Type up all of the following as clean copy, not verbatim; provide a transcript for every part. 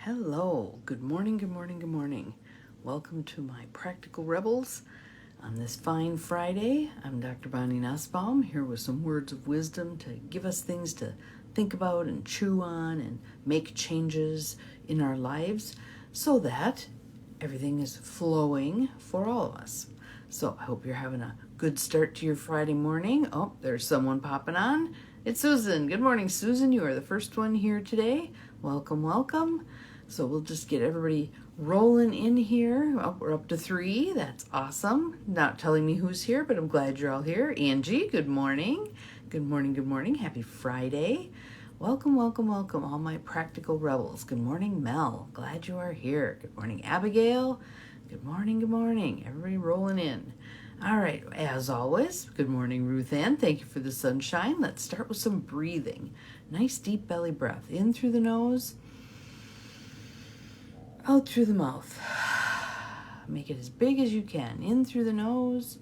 Hello, good morning, good morning, good morning. Welcome to my Practical Rebels on this fine Friday. I'm Dr. Bonnie Nussbaum, here with some words of wisdom to give us things to think about and chew on and make changes in our lives so that everything is flowing for all of us. So I hope you're having a good start to your Friday morning. Oh, there's someone popping on. It's Susan. Good morning, Susan. You are the first one here today. Welcome, welcome. So we'll just get everybody rolling in here. Oh, we're up to 3. That's awesome. Not telling me who's here, but I'm glad you're all here. Angie, good morning. Good morning, good morning. Happy Friday. Welcome, welcome, welcome, all my Practical Rebels. Good morning, Mel. Glad you are here. Good morning, Abigail. Good morning, good morning. Everybody rolling in. All right, as always, good morning, Ruth Ann. Thank you for the sunshine. Let's start with some breathing. Nice deep belly breath. In through the nose, out through the mouth. Make it as big as you can. In through the nose,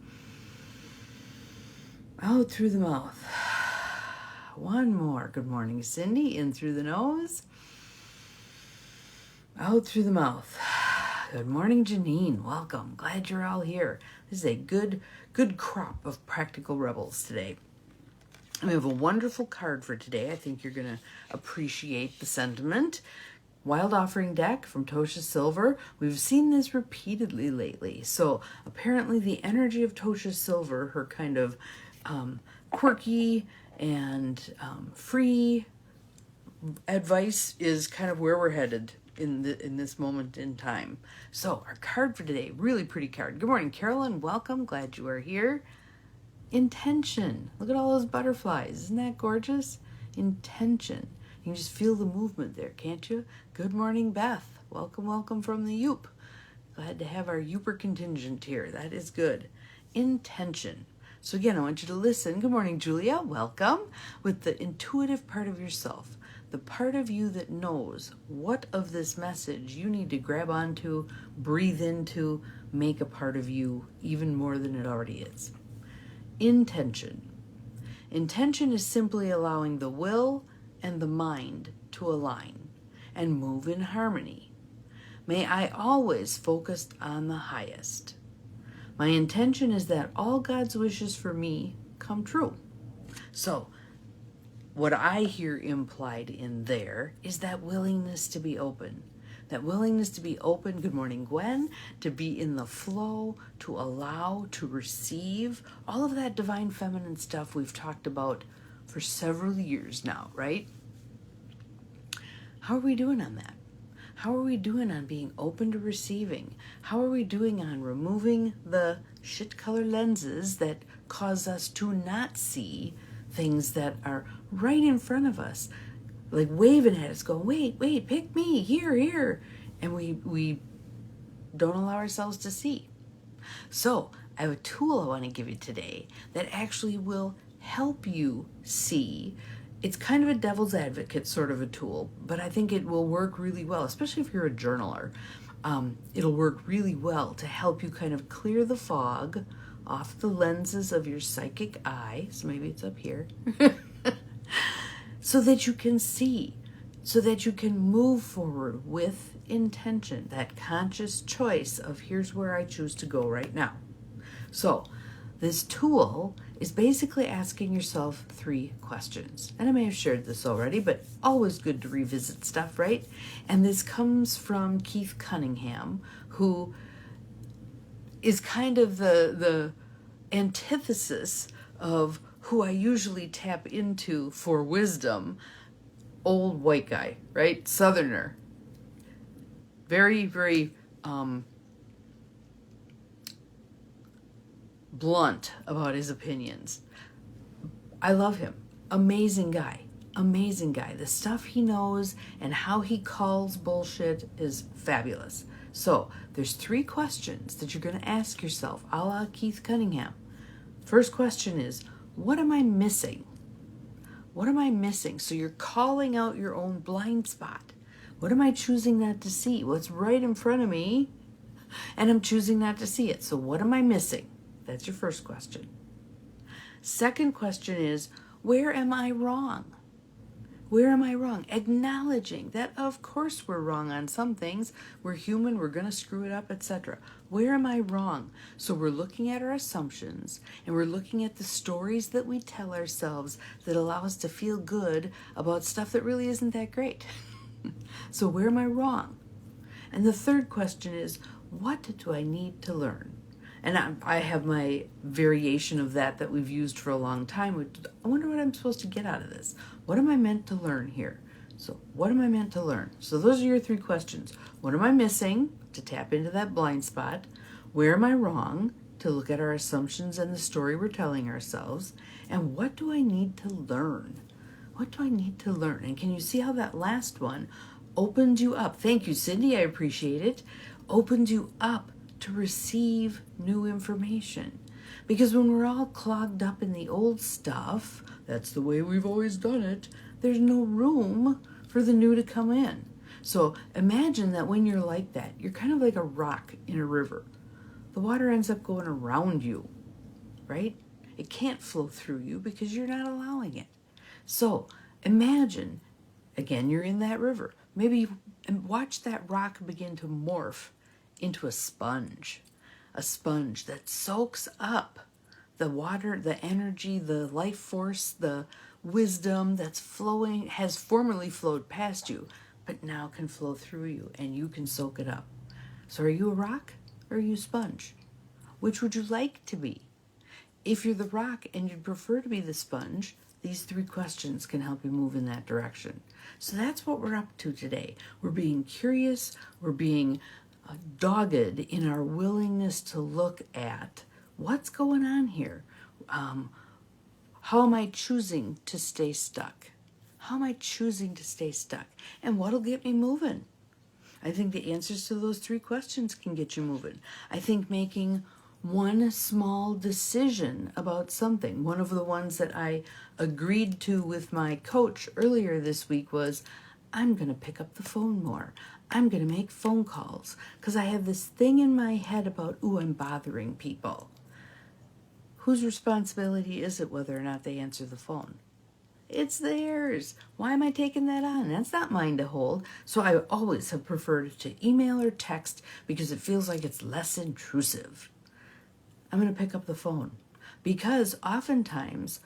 out through the mouth. One more. Good morning, Cindy. In through the nose, out through the mouth. Good morning, Janine. Welcome. Glad you're all here. This is a good crop of Practical Rebels today. And we have a wonderful card for today. I think you're going to appreciate the sentiment. Wild Offering deck from Tosha Silver. We've seen this repeatedly lately. So apparently the energy of Tosha Silver, her kind of quirky and free advice, is kind of where we're headed in this moment in time. So our card for today, really pretty card. Good morning, Carolyn. Welcome. Glad you are here. Intention. Look at all those butterflies. Isn't that gorgeous? Intention. You can just feel the movement there, can't you? Good morning, Beth. Welcome, welcome from the Yoop. Glad to have our Yooper contingent here. That is good. Intention. So again, I want you to listen. Good morning, Julia. Welcome. With the intuitive part of yourself, the part of you that knows what of this message you need to grab onto, breathe into, make a part of you even more than it already is. Intention. Intention is simply allowing the will and the mind to align and move in harmony. May I always focus on the highest. My intention is that all God's wishes for me come true. So, what I hear implied in there is that willingness to be open. That willingness to be open, good morning, Gwen, to be in the flow, to allow, to receive, all of that divine feminine stuff we've talked about for several years now, right? How are we doing on that? How are we doing on being open to receiving? How are we doing on removing the shit color lenses that cause us to not see things that are right in front of us, like waving at us, going, wait, pick me, here, and we don't allow ourselves to see. So I have a tool I want to give you today that actually will help you see. It's kind of a devil's advocate sort of a tool, but I think it will work really well, especially if you're a journaler. It'll work really well to help you kind of clear the fog off the lenses of your psychic eye. So maybe it's up here. So that you can see, so that you can move forward with intention, that conscious choice of here's where I choose to go right now. So this tool is basically asking yourself 3 questions. And I may have shared this already, but always good to revisit stuff, right? And this comes from Keith Cunningham, who is kind of the antithesis of who I usually tap into for wisdom. Old white guy, right? Southerner. Very, very blunt about his opinions. I love him. Amazing guy. Amazing guy. The stuff he knows and how he calls bullshit is fabulous. So there's 3 questions that you're going to ask yourself, a la Keith Cunningham. First question is, what am I missing? What am I missing? So you're calling out your own blind spot. What am I choosing not to see? What's right in front of me, and I'm choosing not to see it. So what am I missing? That's your first question. Second question is, where am I wrong? Where am I wrong? Acknowledging that, of course, we're wrong on some things. We're human, we're going to screw it up, etc. Where am I wrong? So we're looking at our assumptions and we're looking at the stories that we tell ourselves that allow us to feel good about stuff that really isn't that great. So where am I wrong? And the third question is, what do I need to learn? And I have my variation of that we've used for a long time. I wonder what I'm supposed to get out of this. What am I meant to learn here? So what am I meant to learn? So those are your three questions. What am I missing? To tap into that blind spot. Where am I wrong? To look at our assumptions and the story we're telling ourselves. And what do I need to learn? What do I need to learn? And can you see how that last one opened you up? Thank you, Cindy. I appreciate it. Opened you up to receive new information. Because when we're all clogged up in the old stuff, that's the way we've always done it, there's no room for the new to come in. So imagine that when you're like that, you're kind of like a rock in a river. The water ends up going around you, right? It can't flow through you because you're not allowing it. So imagine, again, you're in that river. Maybe watch that rock begin to morph into a sponge that soaks up the water, the energy, the life force, the wisdom that's flowing, has formerly flowed past you, but now can flow through you and you can soak it up. So are you a rock or are you a sponge? Which would you like to be? If you're the rock and you'd prefer to be the sponge, these three questions can help you move in that direction. So that's what we're up to today. We're being curious, we're being dogged in our willingness to look at what's going on here. How am I choosing to stay stuck? How am I choosing to stay stuck? And what'll get me moving? I think the answers to those three questions can get you moving. I think making one small decision about something, one of the ones that I agreed to with my coach earlier this week was, I'm going to pick up the phone more. I'm going to make phone calls because I have this thing in my head about, I'm bothering people. Whose responsibility is it whether or not they answer the phone? It's theirs. Why am I taking that on? That's not mine to hold. So I always have preferred to email or text because it feels like it's less intrusive. I'm going to pick up the phone because oftentimes,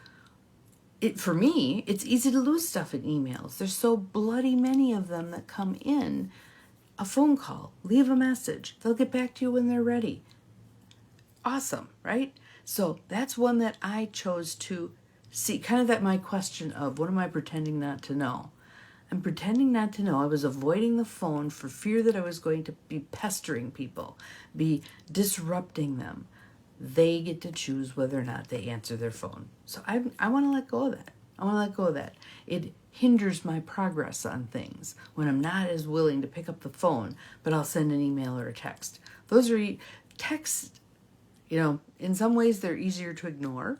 for me, it's easy to lose stuff in emails. There's so bloody many of them that come in. A phone call, leave a message. They'll get back to you when they're ready. Awesome, right? So that's one that I chose to see, kind of that my question of, what am I pretending not to know? I'm pretending not to know. I was avoiding the phone for fear that I was going to be pestering people, be disrupting them. They get to choose whether or not they answer their phone. So I want to let go of that. I want to let go of that. It hinders my progress on things when I'm not as willing to pick up the phone, but I'll send an email or a text. Those are texts, in some ways they're easier to ignore.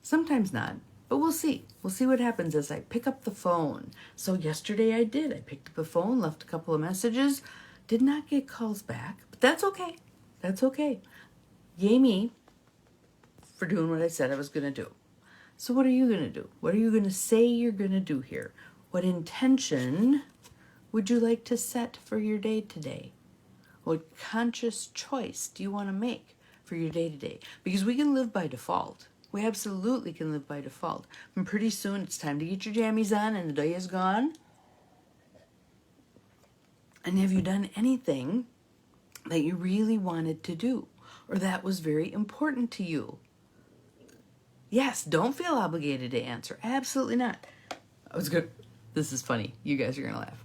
Sometimes not, but we'll see. We'll see what happens as I pick up the phone. So yesterday I did. I picked up the phone, left a couple of messages, did not get calls back, but that's okay. That's okay. Yay me for doing what I said I was going to do. So what are you going to do? What are you going to say you're going to do here? What intention would you like to set for your day today? What conscious choice do you want to make for your day today? Because we can live by default. We absolutely can live by default. And pretty soon it's time to get your jammies on and the day is gone. And have you done anything that you really wanted to do or that was very important to you? Yes, don't feel obligated to answer. Absolutely not. This is funny. You guys are going to laugh.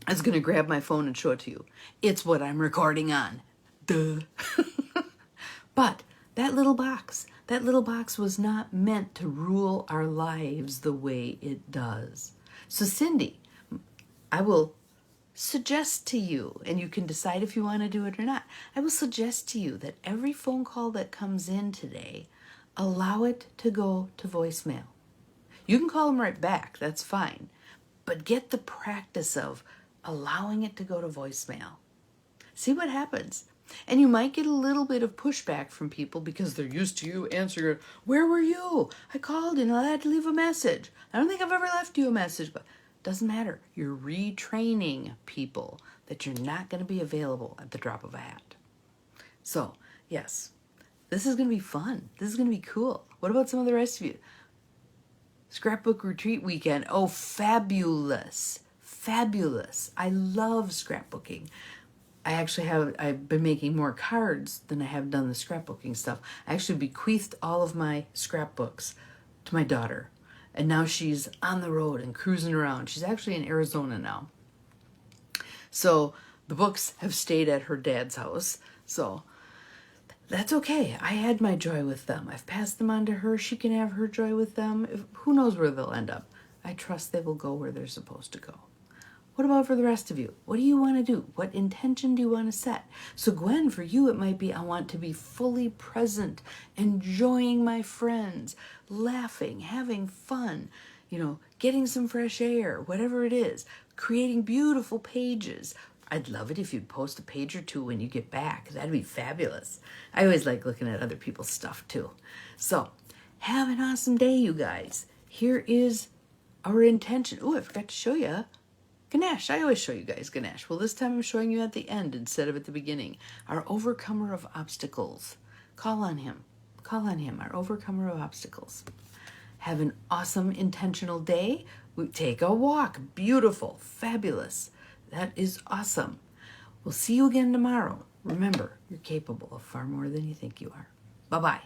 I was going to grab my phone and show it to you. It's what I'm recording on. Duh. But that little box was not meant to rule our lives the way it does. So Cindy, I will suggest to you, and you can decide if you want to do it or not, I will suggest to you that every phone call that comes in today, allow it to go to voicemail. You can call them right back, that's fine. But get the practice of allowing it to go to voicemail. See what happens. And you might get a little bit of pushback from people because they're used to you answering, where were you? I called and I had to leave a message. I don't think I've ever left you a message, but it doesn't matter. You're retraining people that you're not going to be available at the drop of a hat. So, yes, this is going to be fun. This is going to be cool. What about some of the rest of you? Scrapbook retreat weekend. Oh, fabulous. Fabulous. I love scrapbooking. I've been making more cards than I have done the scrapbooking stuff. I actually bequeathed all of my scrapbooks to my daughter. And now she's on the road and cruising around. She's actually in Arizona now. So the books have stayed at her dad's house. So that's okay. I had my joy with them. I've passed them on to her. She can have her joy with them. Who knows where they'll end up? I trust they will go where they're supposed to go. What about for the rest of you? What do you want to do? What intention do you want to set? So Gwen, for you, it might be, I want to be fully present, enjoying my friends, laughing, having fun, getting some fresh air, whatever it is, creating beautiful pages. I'd love it if you'd post a page or two when you get back. That'd be fabulous. I always like looking at other people's stuff too. So have an awesome day, you guys. Here is our intention. Oh, I forgot to show you Ganesh. I always show you guys Ganesh. Well, this time I'm showing you at the end instead of at the beginning. Our overcomer of obstacles. Call on him. Call on him, our overcomer of obstacles. Have an awesome intentional day. Take a walk. Beautiful. Fabulous. That is awesome. We'll see you again tomorrow. Remember, you're capable of far more than you think you are. Bye-bye.